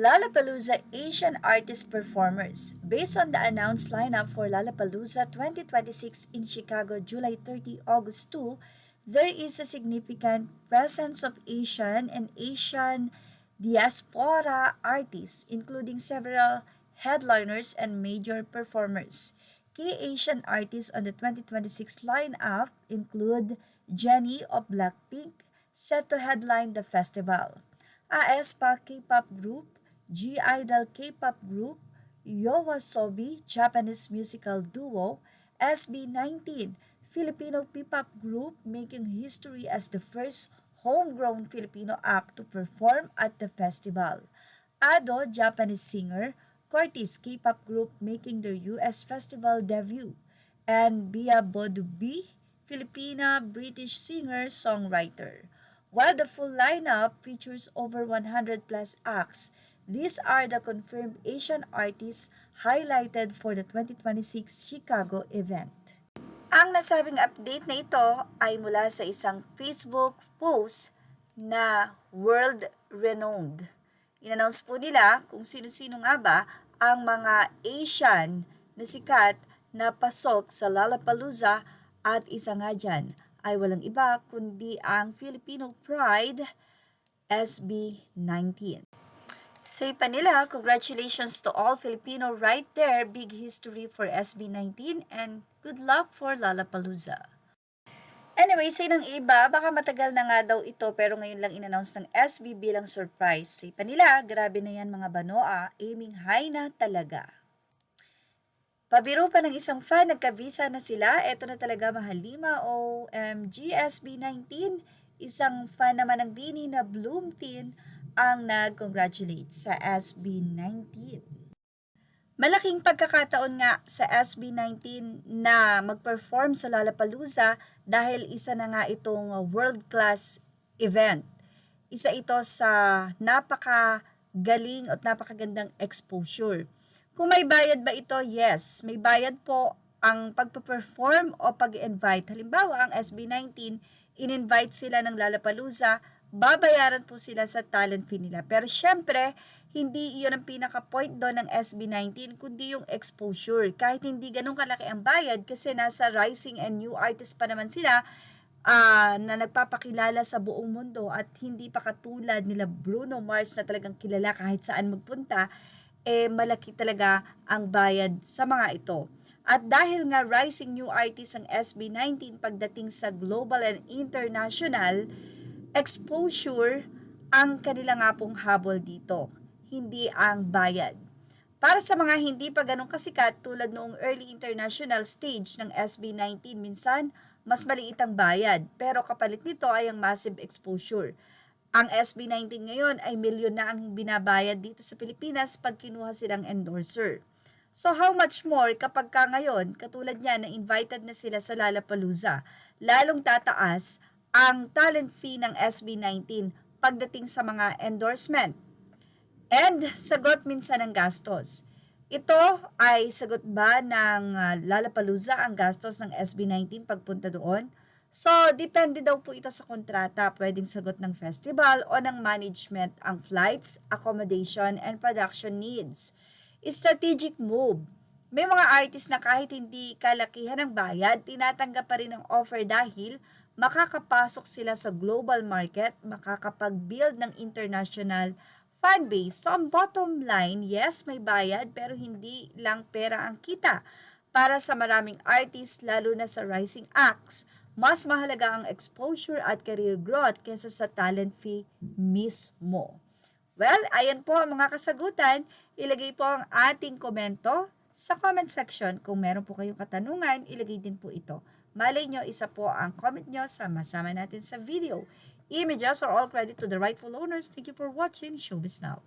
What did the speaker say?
Lollapalooza Asian Artist Performers. Based on the announced lineup for Lollapalooza 2026 in Chicago, July 30, August 2, there is a significant presence of Asian and Asian diaspora artists, including several headliners and major performers. Key Asian artists on the 2026 lineup include Jennie of Blackpink, set to headline the festival. aespa K-pop group, G-Idol K-pop group, YOASOBI Japanese musical duo, SB19 Filipino P-pop group making history as the first homegrown Filipino act to perform at the festival. Ado Japanese singer, Curtis K-pop group making their US festival debut, and Bia Bodubi, Filipina British singer-songwriter. While the full lineup features over 100 plus acts, these are the confirmed Asian artists highlighted for the 2026 Chicago event. Ang nasabing update na ito ay mula sa isang Facebook post na world-renowned. In-announce po nila kung sino-sino nga ba ang mga Asian na sikat na pasok sa Lollapalooza at isa nga dyan ay walang iba kundi ang Filipino Pride SB19. Say pa nila, congratulations to all Filipino right there. Big history for SB19 and good luck for Lollapalooza. Anyway, say ng iba, baka matagal na nga daw ito pero ngayon lang in-announce ng SB bilang surprise. Say pa nila, grabe na yan mga banoa, aiming high na talaga. Pabiro pa ng isang fan, nagka-visa na sila. Ito na talaga mahalima, OMG SB19. Isang fan naman ng Bini na Bloomtin ang nag-congratulate sa SB19. Malaking pagkakataon nga sa SB19 na mag-perform sa Lollapalooza dahil isa na nga itong world-class event. Isa ito sa napakagaling at napakagandang exposure. Kung may bayad ba ito? Yes, may bayad po ang pagpa-perform o pag-invite. Halimbawa, ang SB19, in-invite sila ng Lollapalooza, babayaran po sila sa talent fee nila. Pero syempre, hindi iyon ang pinaka-point doon ng SB19, kundi yung exposure. Kahit hindi ganun kalaki ang bayad kasi nasa rising and new artist pa naman sila na nagpapakilala sa buong mundo at hindi pa katulad nila Bruno Mars na talagang kilala kahit saan magpunta, malaki talaga ang bayad sa mga ito. At dahil nga rising new artist ang SB19 pagdating sa global and international, exposure ang kanila nga pong habol dito, hindi ang bayad. Para sa mga hindi pa ganun kasikat tulad noong early international stage ng SB19, minsan mas maliit ang bayad, pero kapalit nito ay ang massive exposure. Ang SB19 ngayon ay milyon na ang binabayad dito sa Pilipinas pag kinuha silang endorser. So how much more kapag ka ngayon, katulad niya na invited na sila sa Lollapalooza, lalong tataas ang talent fee ng SB19 pagdating sa mga endorsement. And sagot minsan ng gastos. Ito ay sagot ba ng Lollapalooza ang gastos ng SB19 pagpunta doon? So, depende daw po ito sa kontrata. Pwedeng sagot ng festival o ng management ang flights, accommodation, and production needs. Strategic move. May mga artist na kahit hindi kalakihan ng bayad, tinatanggap pa rin ang offer dahil makakapasok sila sa global market, makakapag-build ng international fan base. So, ang bottom line, yes, may bayad pero hindi lang pera ang kita. Para sa maraming artist, lalo na sa rising acts, mas mahalaga ang exposure at career growth kaysa sa talent fee mismo. Well, ayan po ang mga kasagutan. Ilagay po ang ating komento sa comment section. Kung meron po kayong katanungan, ilagay din po ito. Malay nyo, isa po ang comment nyo sa masama natin sa video. Images are all credit to the rightful owners. Thank you for watching Showbiz Now.